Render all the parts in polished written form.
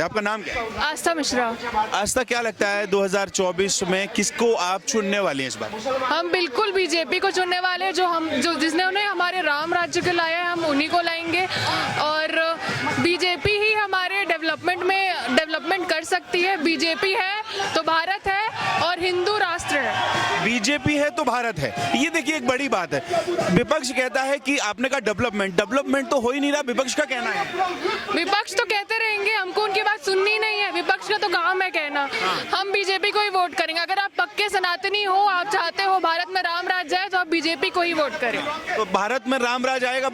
आपका नाम क्या है? आस्था मिश्रा। आस्था, क्या लगता है 2024 में किसको आप चुनने वाली हैं इस बार? हम बिल्कुल बीजेपी को चुनने वाले हैं, जिसने उन्हें हमारे राम राज्य को लाया है, हम उन्हीं को लाएंगे। और बीजेपी ही हमारे डेवलपमेंट कर सकती है। बीजेपी है तो भारत है और हिंदू राष्ट्र है। बीजेपी है तो भारत है, ये देखिए एक बड़ी बात है। विपक्ष कहता है कि आपने कहा डेवलपमेंट तो हो ही नहीं रहा, विपक्ष का कहना है। विपक्ष तो कहते रहेंगे, हमको उनकी बात सुननी नहीं है। विपक्ष का तो काम है कहना। हम बीजेपी को ही वोट करेंगे। अगर आप पक्के सनातनी हो, आप चाहते हो भारत में राम राज जाए, तो आप बीजेपी को ही वोट करें। तो भारत में राम राज आएगा,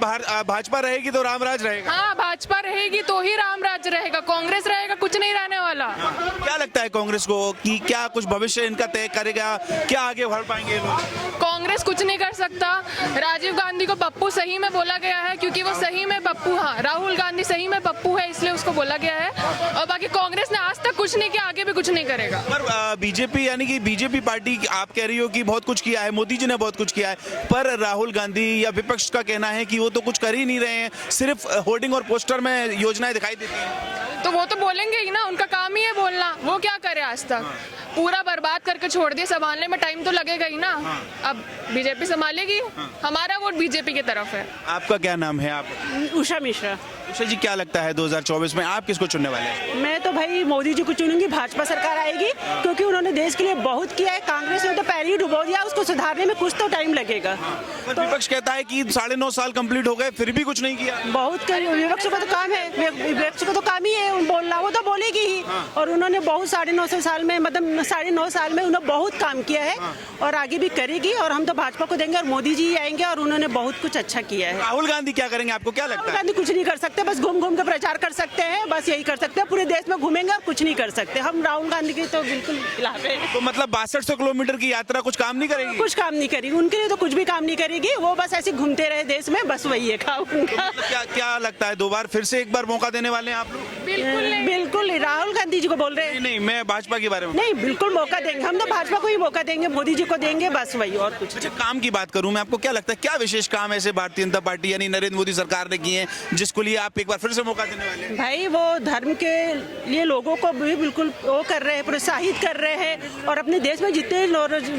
भाजपा रहेगी तो राम राज रहेगा। हाँ, भाजपा रहेगी तो ही राम राज्य रहेगा। कांग्रेस रहेगा, कुछ नहीं रहने वाला। क्या लगता है कांग्रेस को कि क्या कुछ भविष्य इनका तय करेगा, क्या आगे बढ़ पाएंगे लोग? कांग्रेस कुछ नहीं कर सकता। राजीव गांधी को पप्पू सही में बोला गया है, क्योंकि वो सही में पप्पू, हाँ, राहुल गांधी सही में पप्पू है, इसलिए उसको बोला गया है। और बाकी कांग्रेस ने आज तक कुछ नहीं किया, आगे भी कुछ नहीं करेगा। पर बीजेपी, यानी कि बीजेपी पार्टी, आप कह रही हो कि बहुत कुछ किया है, मोदी जी ने बहुत कुछ किया है, पर राहुल गांधी या विपक्ष का कहना है कि वो तो कुछ कर ही नहीं रहे हैं, सिर्फ होर्डिंग और पोस्टर में योजनाएं दिखाई देती हैं। तो वो तो बोलेंगे ही ना, उनका काम ही है बोलना। वो क्या करे आज तक? पूरा बर्बाद करके छोड़ दिए। संभालने में टाइम तो लगेगा ही ना। अब बीजेपी संभालेगी। हमारा वोट बीजेपी की तरफ है। आपका क्या नाम है? आप? उषा मिश्रा। उषा जी, क्या लगता है 2024 में आप किसको चुनने वाले हैं? मैं तो भाई मोदी जी को चुनूंगी। भाजपा सरकार आएगी, क्योंकि उन्होंने देश के लिए बहुत किया है। कांग्रेस ने तो पहले ही डुबो दिया, उसको सुधारने में कुछ तो टाइम लगेगा। पर विपक्ष कहता है कि 9.5 साल कंप्लीट हो गए, फिर भी कुछ नहीं किया। बहुत विपक्ष को तो काम है, विपक्ष को तो काम ही है बोलना, वो तो बोलेगी ही। और उन्होंने बहुत 9.5 साल में, मतलब 9.5 साल में उन्होंने बहुत काम किया है और आगे भी करेगी। और हम तो भाजपा को देंगे और मोदी जी आएंगे और उन्होंने बहुत कुछ अच्छा किया है। राहुल गांधी क्या करेंगे, आपको क्या लगता है? राहुल गांधी कुछ नहीं कर सकते, बस घूम घूम के प्रचार कर सकते हैं, बस यही कर सकते हैं। पूरे देश में घूमेंगे और कुछ नहीं कर सकते। हम राहुल गांधी की तो बिल्कुल खिलाफ है। तो मतलब 6200 किलोमीटर की यात्रा कुछ काम नहीं करेगी? कुछ काम नहीं करेगी, उनके लिए तो कुछ भी काम नहीं करेगी। वो बस ऐसे घूमते रहे देश में, बस वही है काम उनका। क्या लगता है, 2 बार फिर से एक बार मौका देने वाले हैं आप लोग? बिल्कुल राहुल गांधी जी को बोल रहे हैं। नहीं, मैं भाजपा के बारे में। नहीं, बिल्कुल मौका देंगे, हम तो भाजपा को ही मौका देंगे, मोदी जी को देंगे, बस वही, और कुछ। अच्छा, काम की बात करूं मैं, आपको क्या लगता है क्या विशेष काम ऐसे भारतीय जनता पार्टी यानी नरेंद्र मोदी सरकार ने किए हैं जिसको लिए आप एक बार फिर से मौका देने वाले हैं? भाई वो धर्म के लिए लोगों को भी बिल्कुल वो कर रहे हैं, प्रोत्साहित कर रहे हैं। और अपने देश में जितने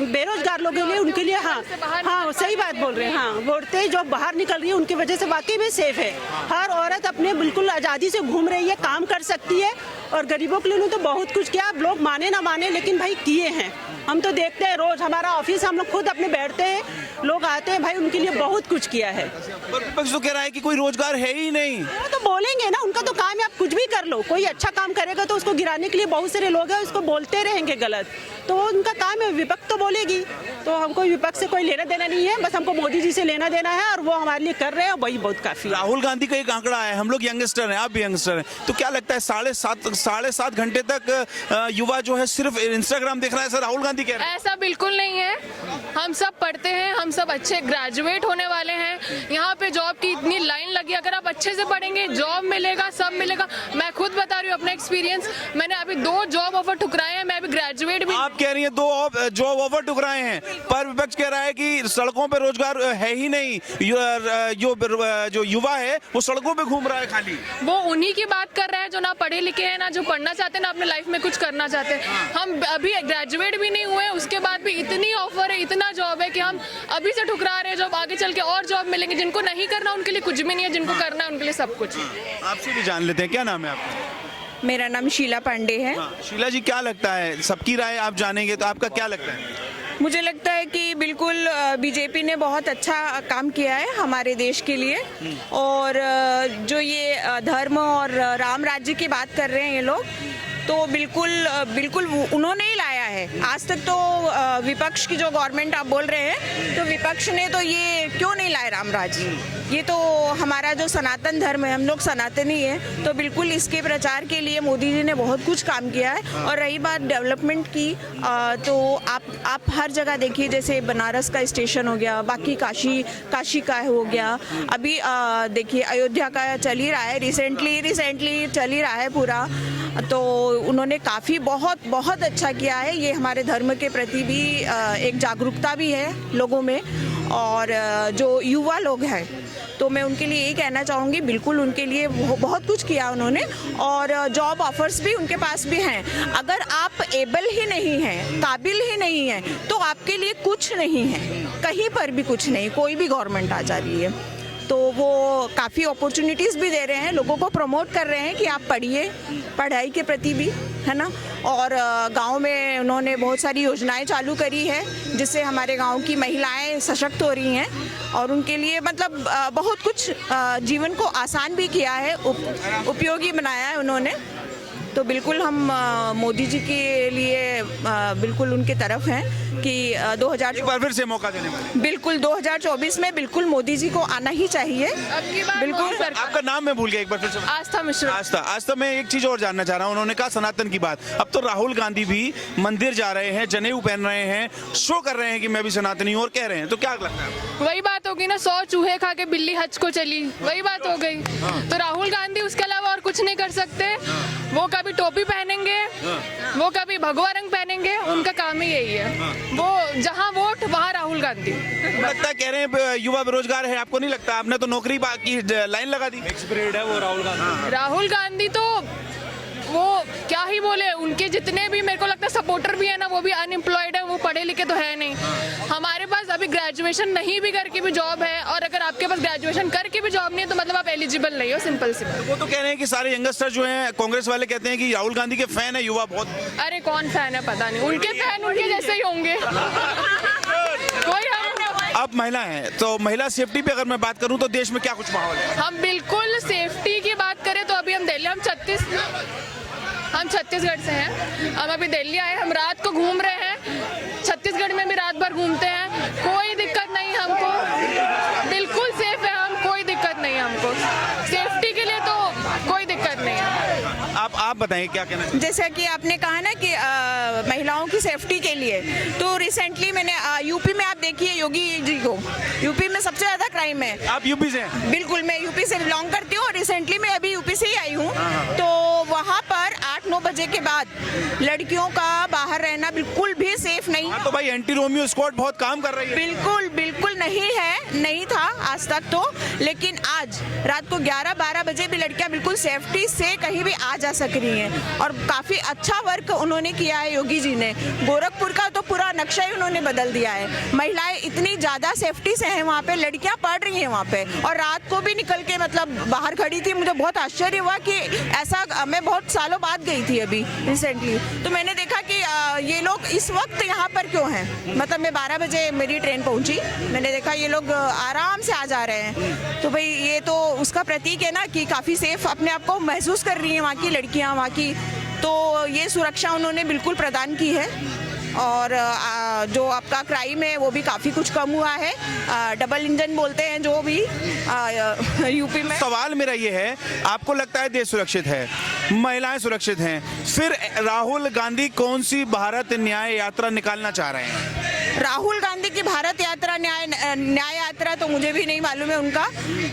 बेरोजगार लोग हैं उनके लिए, हाँ सही बात बोल रहे हैं। हाँ, औरतें जो बाहर निकल रही है उनकी वजह से वाकई में सेफ है। हर औरत अपने बिल्कुल आज़ादी से घूम रही है, काम कर सकती है। और गरीबों के लिए उन्होंने तो बहुत कुछ किया। लोग माने ना माने, लेकिन भाई किए हैं। हम तो देखते हैं रोज, हमारा ऑफिस हम लोग खुद अपने बैठते हैं, लोग आते हैं, भाई उनके लिए बहुत कुछ किया है। पर विपक्ष तो कह रहा है कि कोई रोजगार है ही नहीं। वो तो बोलेंगे ना, उनका तो काम है। आप कुछ भी कर लो, कोई अच्छा काम करेगा तो उसको गिराने के लिए बहुत सारे लोग हैं, उसको बोलते रहेंगे गलत, तो वो उनका काम है। विपक्ष तो बोलेगी, तो हमको विपक्ष से कोई लेना देना नहीं है, बस हमको मोदी जी से लेना देना है और वो हमारे लिए कर रहे हैं, वही बहुत काफी है। राहुल गांधी का एक आंकड़ा है, हम लोग यंगस्टर हैं, आप भी यंगस्टर हैं, तो क्या लगता है 7.5 घंटे तक युवा जो है सिर्फ इंस्टाग्राम देख रहा है, सर राहुल गांधी कह रहे हैं? ऐसा बिल्कुल नहीं है। हम सब पढ़ते हैं, हम सब अच्छे ग्रेजुएट होने वाले हैं। यहाँ पे जॉब की इतनी लाइन लगी, अगर आप अच्छे से पढ़ेंगे जॉब मिलेगा, सब मिलेगा। मैं खुद बता रही हूँ अपना एक्सपीरियंस, मैंने अभी 2 जॉब ऑफर ठुकराए हैं, मैं अभी ग्रेजुएट भी। आप कह रही हैं 2 जॉब ऑफर ठुकराए हैं, पर विपक्ष कह रहा है कि सड़कों पे रोजगार है ही नहीं, जो युवा है वो सड़कों पे घूम रहा है खाली। वो उन्हीं की बात कर रहा है जो ना पढ़े लिखे हैं, ना जो पढ़ना चाहते हैं, ना अपने लाइफ में कुछ करना चाहते हैं। हम अभी ग्रेजुएट भी नहीं हुए, उसके बाद भी इतनी ऑफर है, इतना जॉब है कि हम अभी से ठुकरा रहे हैं। जॉब आगे चल के और जॉब मिलेंगे। जिनको नहीं करना उनके लिए कुछ भी नहीं है, जिनको करना है उनके लिए सब कुछ। आपसे भी जान लेते हैं, क्या नाम है आपका? मेरा नाम शीला पांडे है। शीला जी, क्या लगता है, सबकी राय आप जानेंगे, तो आपका क्या लगता है? मुझे लगता है कि बिल्कुल बीजेपी ने बहुत अच्छा काम किया है हमारे देश के लिए। और जो ये धर्म और राम राज्य की बात कर रहे हैं ये लोग, तो बिल्कुल उन्होंने ही लाया है। आज तक तो विपक्ष की जो गवर्नमेंट आप बोल रहे हैं, तो विपक्ष ने तो ये क्यों नहीं लाया राम राज्य? ये तो हमारा जो सनातन धर्म है, हम लोग सनातनी है, तो बिल्कुल इसके प्रचार के लिए मोदी जी ने बहुत कुछ काम किया है। और रही बात डेवलपमेंट की, तो आप हर जगह देखिए, जैसे बनारस का स्टेशन हो गया, बाकी काशी का हो गया, अभी देखिए अयोध्या का चल ही रहा है, रिसेंटली चल ही रहा है पूरा। तो उन्होंने काफ़ी बहुत अच्छा किया है। ये हमारे धर्म के प्रति भी एक जागरूकता भी है लोगों में। और जो युवा लोग हैं तो मैं उनके लिए यही कहना चाहूँगी, बिल्कुल उनके लिए बहुत कुछ किया उन्होंने, और जॉब ऑफर्स भी उनके पास भी हैं। अगर आप एबल ही नहीं हैं, काबिल ही नहीं हैं, तो आपके लिए कुछ नहीं है, कहीं पर भी कुछ नहीं, कोई भी गवर्नमेंट आ जा रही है तो वो काफ़ी अपॉर्चुनिटीज़ भी दे रहे हैं, लोगों को प्रमोट कर रहे हैं कि आप पढ़िए, पढ़ाई के प्रति भी, है ना। और गांव में उन्होंने बहुत सारी योजनाएं चालू करी है जिससे हमारे गांव की महिलाएं सशक्त हो रही हैं, और उनके लिए मतलब बहुत कुछ जीवन को आसान भी किया है, उपयोगी बनाया है उन्होंने। तो बिल्कुल हम मोदी जी के लिए बिल्कुल उनके तरफ हैं कि 2000 एक बार फिर से मौका देने वाले। बिल्कुल 2024 में बिल्कुल मोदी जी को आना ही चाहिए। बिल्कुल सर। आपका नाम मैं भूल गया, एक बार फिर से। आस्था मिश्रा। आस्था मैं एक चीज और जानना चाह रहा हूँ, उन्होंने कहा सनातन की बात। अब तो राहुल गांधी भी मंदिर जा रहे हैं, जनेऊ पहन रहे हैं, शो कर रहे हैं कि मैं भी सनातनी हूँ और कह रहे हैं, तो क्या लगता है आपको? वही बात होगी ना, 100 चूहे खा के बिल्ली हज को चली, वही बात हो गई। तो राहुल गांधी उसके अलावा और कुछ नहीं कर सकते। वो कभी टोपी पहनेंगे, वो कभी भगवा रंग पहनेंगे, उनका काम ही यही है। वो जहाँ वोट वहाँ राहुल गांधी। लगता है कह रहे हैं युवा बेरोजगार है, आपको नहीं लगता? आपने तो नौकरी की लाइन लगा दी। एक्सपीरियंस है वो राहुल गांधी तो वो क्या ही बोले, उनके जितने भी मेरे को लगता है सपोर्टर भी है ना, वो भी अनएम्प्लॉयड है, वो पढ़े लिखे तो है नहीं। हमारे पास अभी ग्रेजुएशन नहीं भी करके भी जॉब है, और अगर आपके पास ग्रेजुएशन करके भी जॉब नहीं है तो मतलब आप एलिजिबल नहीं हो, सिंपल सी बात। वो तो कह रहे हैं कि सारे यंगस्टर जो हैं, कांग्रेस वाले कहते हैं कि राहुल गांधी के फैन है युवा बहुत। अरे कौन फैन है पता नहीं, उनके फैन उनके जैसे ही होंगे। कोई अब महिला है तो महिला सेफ्टी पे अगर मैं बात करूं तो देश में क्या कुछ माहौल है? हम बिल्कुल सेफ्टी की बात करें तो अभी हम दिल्ली, हम छत्तीसगढ़ से हैं, हम अभी दिल्ली आए, हम रात को घूम रहे हैं, छत्तीसगढ़ में भी रात भर घूमते हैं, कोई दिक्कत नहीं हमको, बिल्कुल सेफ है हम, कोई दिक्कत नहीं हमको, सेफ्टी के लिए तो कोई दिक्कत नहीं है। आप बताएं क्या कहना चाहिए? जैसा कि आपने कहा ना कि महिलाओं की सेफ्टी के लिए, तो रिसेंटली मैंने यूपी में, आप देखिए योगी जी को, यूपी में सबसे ज्यादा क्राइम है। आप यूपी से हैं? बिल्कुल, मैं यूपी से बिलोंग करती हूँ और रिसेंटली मैं अभी यूपी से ही आई हूँ। तो वहाँ पर 8-9 बजे के बाद लड़कियों का बाहर रहना बिल्कुल भी सेफ नहीं। तो भाई एंटी रोमियो स्क्वाड बहुत काम कर रही है। बिल्कुल बिल्कुल नहीं है, नहीं था आज तक तो, लेकिन आज रात को 11-12 बजे भी लड़कियां बिल्कुल सेफ्टी से कहीं भी आ जा सक रही हैं, और काफी अच्छा वर्क उन्होंने किया है योगी जी ने। गोरखपुर का तो पूरा नक्शा ही उन्होंने बदल दिया है। महिलाएं इतनी ज्यादा सेफ्टी से हैं वहाँ पे, लड़कियां पढ़ रही हैं वहाँ पे, और रात को भी निकल के मतलब बाहर खड़ी थी। मुझे बहुत आश्चर्य हुआ कि ऐसा, मैं बहुत सालों बाद गई थी अभी रिसेंटली, तो मैंने देखा कि ये लोग इस वक्त यहाँ पर क्यों हैं। मतलब मैं 12 बजे मेरी ट्रेन पहुंची, मैंने देखा ये लोग आराम से आ जा रहे हैं। तो भाई ये तो उसका प्रतीक है ना कि काफ़ी सेफ अपने आप को महसूस कर रही हैं वहाँ की लड़कियाँ, वहाँ की। तो ये सुरक्षा उन्होंने बिल्कुल प्रदान की है, और जो आपका क्राइम है वो भी काफ़ी कुछ कम हुआ है। डबल इंजन बोलते हैं जो भी यूपी में। सवाल मेरा ये है, आपको लगता है देश सुरक्षित है, महिलाएं सुरक्षित हैं, फिर राहुल गांधी कौन सी भारत न्याय यात्रा निकालना चाह रहे हैं? राहुल गांधी की भारत यात्रा, न्याय यात्रा तो मुझे भी नहीं मालूम है उनका,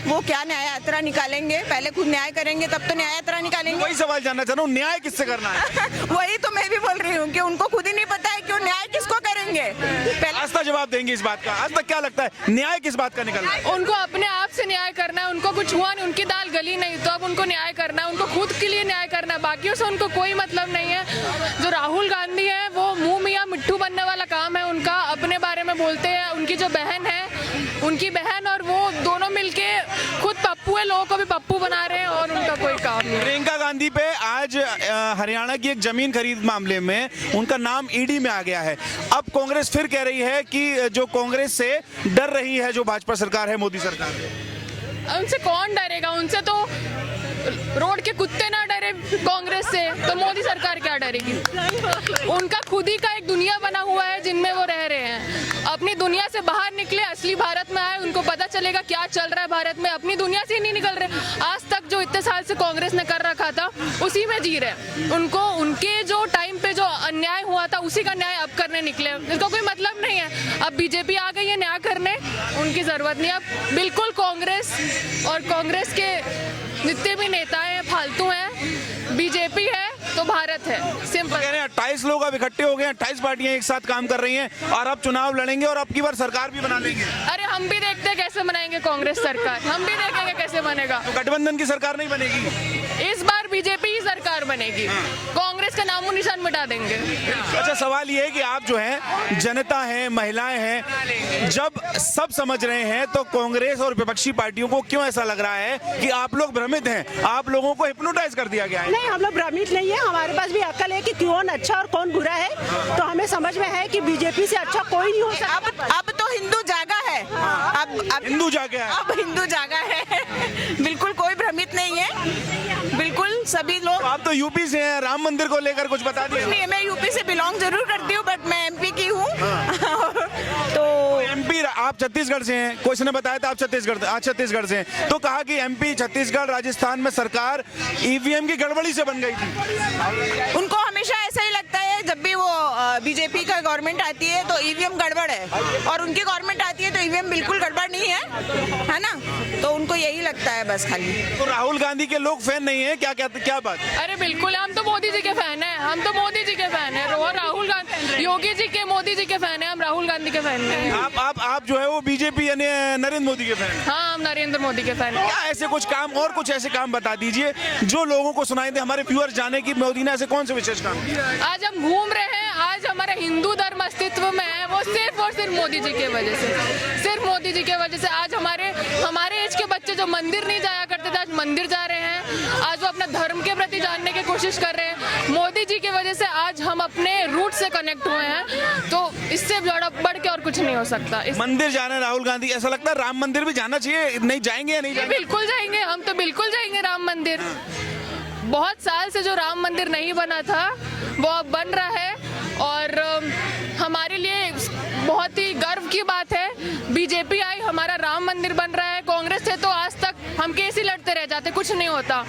वो क्या न्याय यात्रा निकालेंगे। पहले खुद न्याय करेंगे तब तो न्याय यात्रा निकालेंगे। वही सवाल जानना चाह रहा हूँ, न्याय किससे करना है? वही तो मैं भी बोल रही हूँ कि उनको खुद ही नहीं पता है कि वो न्याय किसको करेंगे। पहले आस्था जवाब देंगे इस बात का। आज तक क्या लगता है न्याय किस बात का निकलना है? उनको अपने आप से न्याय करना है, उनको कुछ हुआ नहीं, उनकी दाल गली नहीं, तो अब उनको न्याय करना है, उनको खुद के लिए न्याय करना है, बाकियों से उनको कोई मतलब नहीं है। जो राहुल गांधी है वो मुंह मियां मिट्ठू बनने वाला काम है उनका, अपने बारे में बोलते हैं। उनकी जो बहन है, उनकी बहन और वो दोनों मिलके खुद पप्पू है, लोगों को भी पप्पू बना रहे हैं, और उनका कोई काम नहीं। प्रियंका गांधी पे आज हरियाणा की एक जमीन खरीद मामले में उनका नाम ईडी में आ गया है। अब कांग्रेस फिर कह रही है कि जो कांग्रेस से डर रही है जो भाजपा सरकार है, मोदी सरकार। उनसे कौन डरेगा? उनसे तो रोड के कुत्ते ना डरे कांग्रेस से, तो मोदी सरकार क्या डरेगी? उनका खुद ही का एक दुनिया बना हुआ है जिनमें वो रह रहे हैं। अपनी दुनिया से बाहर निकले, असली भारत में आए, उनको पता चलेगा क्या चल रहा है भारत में। अपनी दुनिया से ही नहीं निकल रहे। आज तक जो इतने साल से कांग्रेस ने कर रखा था उसी में जी रहे। उनको उनके जो टाइम पे जो अन्याय हुआ था उसी का न्याय अब करने निकले। इसका कोई मतलब नहीं है। अब बीजेपी आ गई है न्याय करने, उनकी जरूरत नहीं। अब बिल्कुल कांग्रेस और कांग्रेस के जितने भी नेता हैं फालतू हैं। बीजेपी है तो तो भारत है, सिंपल। कह रहे हैं 28 लोग अब इकट्ठे हो गए हैं, 28 पार्टियां एक साथ काम कर रही हैं और अब चुनाव लड़ेंगे और अब की बार सरकार भी बना लेंगे। अरे हम भी देखते हैं कैसे बनाएंगे कांग्रेस सरकार, हम भी देखेंगे कैसे बनेगा। तो गठबंधन की सरकार नहीं बनेगी, इस बार बीजेपी ही सरकार बनेगी, कांग्रेस का नामो निशान मिटा देंगे। अच्छा सवाल ये है कि आप जो है जनता है, महिलाएं हैं, जब सब समझ रहे हैं तो कांग्रेस और विपक्षी पार्टियों को क्यों ऐसा लग रहा है कि आप लोग भ्रमित हैं, आप लोगों को हिप्नोटाइज कर दिया गया है? नहीं, हम लोग भ्रमित नहीं है, हमारे पास भी अक्ल है कि कौन अच्छा और कौन बुरा है। तो हमें समझ में है कि बीजेपी से अच्छा कोई नहीं हो सकता। अब तो हिंदू जागा है, अब हिंदू जागा है, अब हिंदू जागा है। बिल्कुल कोई भ्रमित नहीं है, बिल्कुल सभी लोग। आप तो यूपी से हैं, राम मंदिर को लेकर कुछ बता दिए। नहीं, मैं यूपी से बिलोंग जरूर करती हूँ, बट मैं एमपी की हूँ। तो एमपी, आप छत्तीसगढ़ से हैं, कोई ने बताया था आप छत्तीसगढ़ से हैं, तो कहा कि एमपी, छत्तीसगढ़, राजस्थान में सरकार ईवीएम की गड़बड़ी से बन गई थी। उनको हमेशा ऐसा ही लगता है, जब भी वो बीजेपी का गवर्नमेंट आती है तो ईवीएम गड़बड़ है, और उनकी गवर्नमेंट आती है तो ईवीएम बिल्कुल गड़बड़ नहीं है ना। तो उनको यही लगता है बस खाली। तो राहुल गांधी के लोग फैन नहीं है क्या बात? अरे बिल्कुल, हम तो मोदी जी के फैन हैं, हम तो मोदी जी के फैन हैं, और राहुल गांधी, योगी जी के, मोदी जी के फैन हैं, हम राहुल गांधी के फैन नहीं हैं। आप जो है वो बीजेपी यानी नरेंद्र मोदी के फैन हैं? हाँ, हम नरेंद्र मोदी के फैन हैं। क्या ऐसे कुछ काम, और कुछ ऐसे काम बता दीजिए जो लोगों को सुनाई दे, हमारे व्यूअर जाने की मोदी ने ऐसे कौन से विशेष काम किए? आज हम घूम रहे हैं, आज हमारा हिंदू धर्म अस्तित्व में है, वो सिर्फ और सिर्फ मोदी जी की वजह से, सिर्फ मोदी जी की वजह से। आज हमारे एज के बच्चे जो मंदिर नहीं जाया करते थे, आज मंदिर जा रहे हैं, आज वो अपना धर्म के प्रति जानने की कोशिश कर रहे हैं। मोदी जी की वजह से आज हम अपने रूट से कनेक्ट हुए हैं, तो इससे बढ़ के और कुछ नहीं हो सकता। मंदिर जाना है राहुल गांधी, ऐसा लगता है राम मंदिर भी जाना चाहिए, नहीं जाएंगे या नहीं जाएंगे? बिल्कुल जाएंगे, हम तो बिल्कुल जाएंगे राम मंदिर। बहुत साल से जो राम मंदिर नहीं बना था वो अब बन रहा है, और हमारे लिए बहुत ही गर्व की बात है। बीजेपी आई, हमारा राम मंदिर बन रहा है। कांग्रेस से तो आज तक हम केस ही लड़ते रह जाते, कुछ नहीं होता।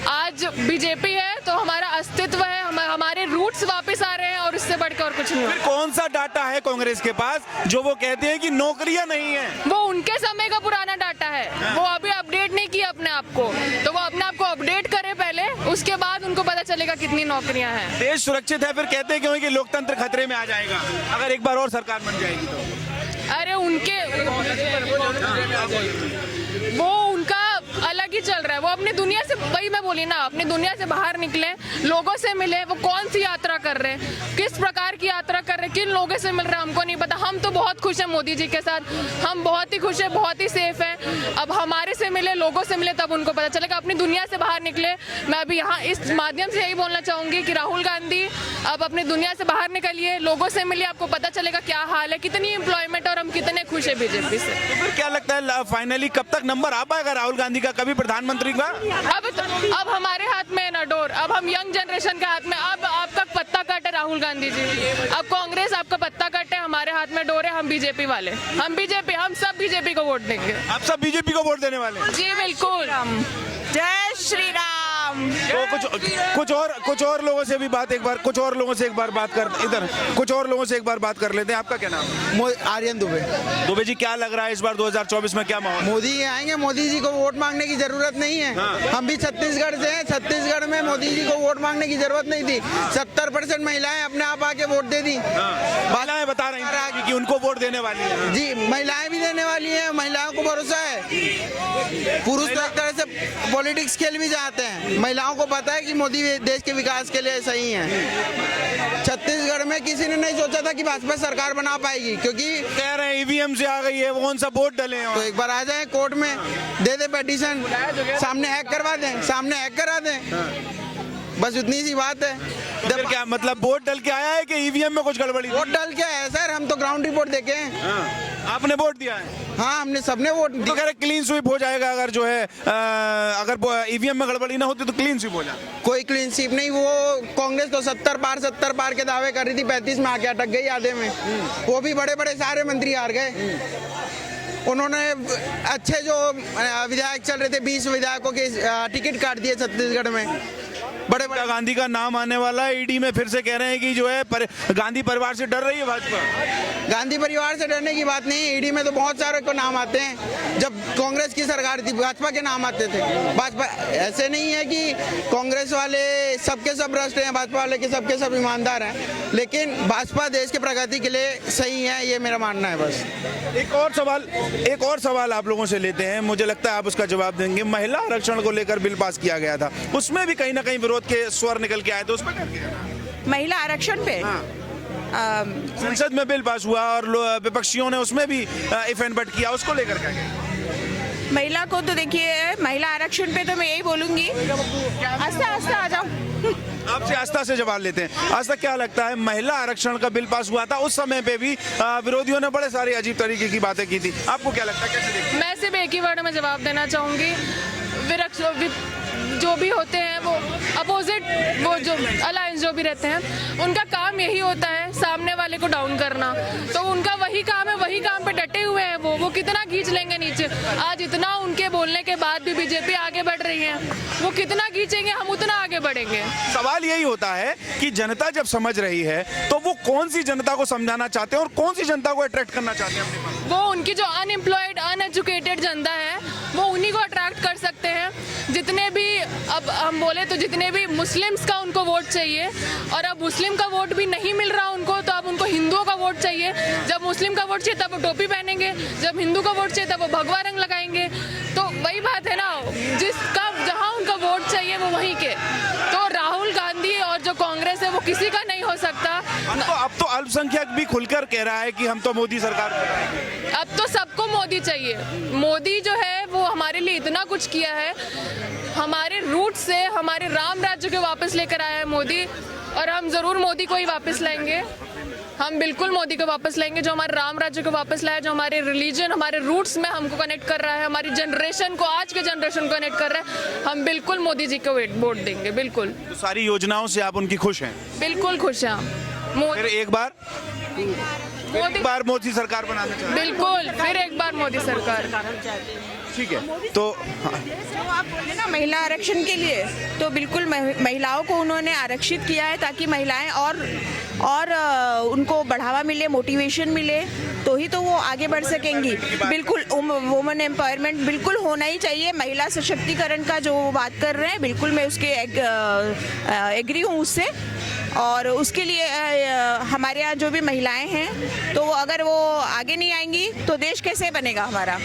आज बीजेपी है तो हमारा अस्तित्व है, हमारे रूट्स वापस आ रहे हैं, और इससे बढ़कर और कुछ नहीं होता। फिर कौन सा डाटा है कांग्रेस के पास जो वो कहते हैं कि नौकरियां नहीं है? वो उनके समय का पुराना डाटा है, वो अभी अपडेट नहीं किया अपने आप को, तो वो अपने आप को अपडेट करे पहले, उसके बाद उनको पता चलेगा कितनी नौकरियां हैं। देश सुरक्षित है, फिर कहते हैं क्यों कि लोकतंत्र खतरे में आ जाएगा अगर एक बार और सरकार बन जाएगी तो? अरे वो उनका अलग ही चल रहा है, वो अपनी दुनिया से, वही मैं बोली ना, अपनी दुनिया से बाहर निकले, लोगों से मिले, वो कौन सी यात्रा कर रहे हैं, किस प्रकार की यात्रा कर रहे हैं, किन लोगों से मिल रहे हैं, हमको नहीं पता। हम तो बहुत खुश हैं मोदी जी के साथ, हम बहुत ही खुश हैं, बहुत ही सेफ हैं। अब हमारे से मिले, लोगों से मिले, तब उनको पता चलेगा, अपनी दुनिया से बाहर निकले। मैं अभी यहाँ इस माध्यम से यही बोलना चाहूंगी कि राहुल गांधी अब अपनी दुनिया से बाहर निकलिए, लोगों से मिलिए, आपको पता चलेगा क्या हाल है, कितनी एम्प्लॉयमेंट, और हम कितने खुश हैं बीजेपी से। तो फिर क्या लगता है फाइनली कब तक नंबर आ पाएगा राहुल गांधी का, कभी प्रधानमंत्री का? अब हमारे हाथ में है ना डोर, अब हम यंग जनरेशन के हाथ में। अब आपका पत्ता काटे राहुल गांधी जी, अब कांग्रेस आपका पत्ता काटे, हमारे हाथ में डोर है, हम बीजेपी वाले, हम सब बीजेपी को वोट देंगे। आप सब बीजेपी को वोट देने वाले? जी बिल्कुल। जय श्री राम। तो कुछ और लोगों से भी बात, कुछ और लोगों से एक बार बात कर लेते हैं। आपका क्या नाम है? आर्यन दुबे जी, क्या लग रहा है इस बार 2024 में क्या माहौल? मोदी जी आएंगे, मोदी जी को वोट मांगने की जरूरत नहीं है। हम भी छत्तीसगढ़ से हैं, छत्तीसगढ़ में मोदी जी को वोट मांगने की जरूरत नहीं थी। 70% महिलाएं अपने आप आके वोट दे दी। महिलाएं बता रही हैं कि उनको वोट देने वाली है। जी, महिलाएं भी देने वाली हैं, महिलाओं को भरोसा है। पुरुष तो एक तरह से पॉलिटिक्स खेल भी जाते हैं, महिलाओं को पता है कि मोदी देश के विकास के लिए सही है। छत्तीसगढ़ में किसी ने नहीं सोचा था कि भाजपा सरकार बना पाएगी, क्योंकि कह रहे हैं ईवीएम से आ गई है, वो कौन सा वोट डले हैं? तो एक बार आ जाए कोर्ट में, दे दे पिटीशन, सामने हैक करवा दें, सामने हैक करा दें, बस उतनी सी बात है। तो फिर क्या मतलब वोट डल के आया है कि ईवीएम में कुछ गड़बड़ी? वोट डल के है सर, हम तो ग्राउंड रिपोर्ट देखे हैं। आपने वोट दिया है? हाँ, हमने सबने वोट तो कह रहे क्लीन स्वीप हो जाएगा, अगर जो है अगर ईवीएम में गड़बड़ी ना होती तो क्लीन स्वीप हो जाए। कोई क्लीन स्वीप नहीं, वो कांग्रेस तो 70 पार के दावे कर रही थी, 35 में आके अटक गई आधे में। वो भी बड़े बड़े सारे मंत्री हार गए। उन्होंने अच्छे जो विधायक चल रहे थे, 20 विधायकों के टिकट काट दिए छत्तीसगढ़ में। बड़े बड़े गांधी का नाम आने वाला है, ईडी में फिर से कह रहे हैं कि जो है गांधी परिवार से डर रही है भाजपा। गांधी परिवार से डरने की बात नहीं, ईडी में तो बहुत सारे को नाम आते हैं। जब कांग्रेस की सरकार थी भाजपा के नाम आते थे। भाजपा ऐसे नहीं है कि कांग्रेस वाले सबके सब भ्रष्ट हैं, भाजपा वाले के सबके सब ईमानदार हैं, लेकिन भाजपा देश की प्रगति के लिए सही है, ये मेरा मानना है। बस एक और सवाल आप लोगों से लेते हैं, मुझे लगता है आप उसका जवाब देंगे। महिला आरक्षण को लेकर बिल पास किया गया था, उसमें भी कहीं ना कहीं विरोध के स्वर निकल के आए थे, उसमें क्या किया? महिला आरक्षण पे संसद में बिल पास हुआ और विपक्षियों ने उसमें भी इफ एंड बट किया, उसको लेकर क्या किया? महिला को तो देखिए, महिला आरक्षण पे तो मैं यही बोलूंगी, आस्ते आस्ते आ जाओ। आपसे आस्था से जवाब लेते हैं। आस्था, क्या लगता है, महिला आरक्षण का बिल पास हुआ था, उस समय पे भी विरोधियों ने बड़े सारे अजीब तरीके की बातें की थी, आपको क्या लगता है, कैसे देखते हैं? मैं सिर्फ एक ही वर्ड में जवाब देना चाहूँगी, जो भी होते हैं वो अपोजिट, वो जो अलायंस जो भी रहते हैं, उनका काम यही होता है सामने वाले को डाउन करना। तो उनका वही काम है, वही काम पे डटे हुए हैं वो कितना खींच लेंगे नीचे। आज इतना उनके बोलने के बाद भी बीजेपी आगे बढ़ रही है, वो कितना खींचेंगे, हम उतना आगे बढ़ेंगे। सवाल यही होता है कि जनता जब समझ रही है तो वो कौन सी जनता को समझाना चाहते हैं और कौन सी जनता को अट्रैक्ट करना चाहते हैं अपने पास? वो उनकी जो अनएम्प्लॉयड अनएजुकेटेड जनता है, वो उन्हीं को अट्रैक्ट कर सकते हैं। जितने भी, अब हम बोले तो जितने भी मुस्लिम्स का उनको वोट चाहिए, और अब मुस्लिम का वोट भी नहीं मिल रहा उनको, तो अब उनको हिंदुओं का वोट चाहिए। जब मुस्लिम का वोट चाहिए तब वो टोपी पहनेंगे, जब हिंदू का वोट चाहिए तब वो भगवा रंग लगाएंगे। तो वही बात है ना, जिसका जहाँ उनका वोट चाहिए वो वहीं के। तो राहुल गांधी और जो कांग्रेस है वो किसी का नहीं हो सकता। अब तो अल्पसंख्यक भी खुलकर कह रहा है कि हम तो मोदी सरकार को। अब तो सबको मोदी चाहिए। मोदी जो है वो हमारे लिए इतना कुछ किया है, हमारे रूट से हमारे राम राज्य को वापस लेकर आया है मोदी, और हम जरूर मोदी को ही वापस लाएंगे। हम बिल्कुल मोदी को वापस लाएंगे, जो हमारे राम राज्य को वापस लाया, जो हमारे रिलीजन, हमारे रूट्स में हमको कनेक्ट कर रहा है, हमारी जनरेशन को, आज के जनरेशन को कनेक्ट कर रहा है। हम बिल्कुल मोदी जी को वोट देंगे, बिल्कुल। तो सारी योजनाओं से आप उनकी खुश हैं? बिल्कुल खुश हैं हम। फिर एक बार मोदी सरकार बनाना चाहते हैं? बिल्कुल, फिर एक बार मोदी सरकार। ठीक है, तो आप बोले ना महिला आरक्षण के लिए, तो बिल्कुल महिलाओं को उन्होंने आरक्षित किया है ताकि महिलाएं और उनको बढ़ावा मिले, मोटिवेशन मिले, तो ही तो वो आगे बढ़ सकेंगी। बिल्कुल वुमेन एम्पावरमेंट बिल्कुल होना ही चाहिए। महिला सशक्तिकरण का जो बात कर रहे हैं, बिल्कुल मैं उसके एग्री हूँ उससे। और उसके लिए हमारे यहाँ जो भी महिलाएं हैं, तो अगर वो आगे नहीं आएंगी तो देश कैसे बनेगा हमारा।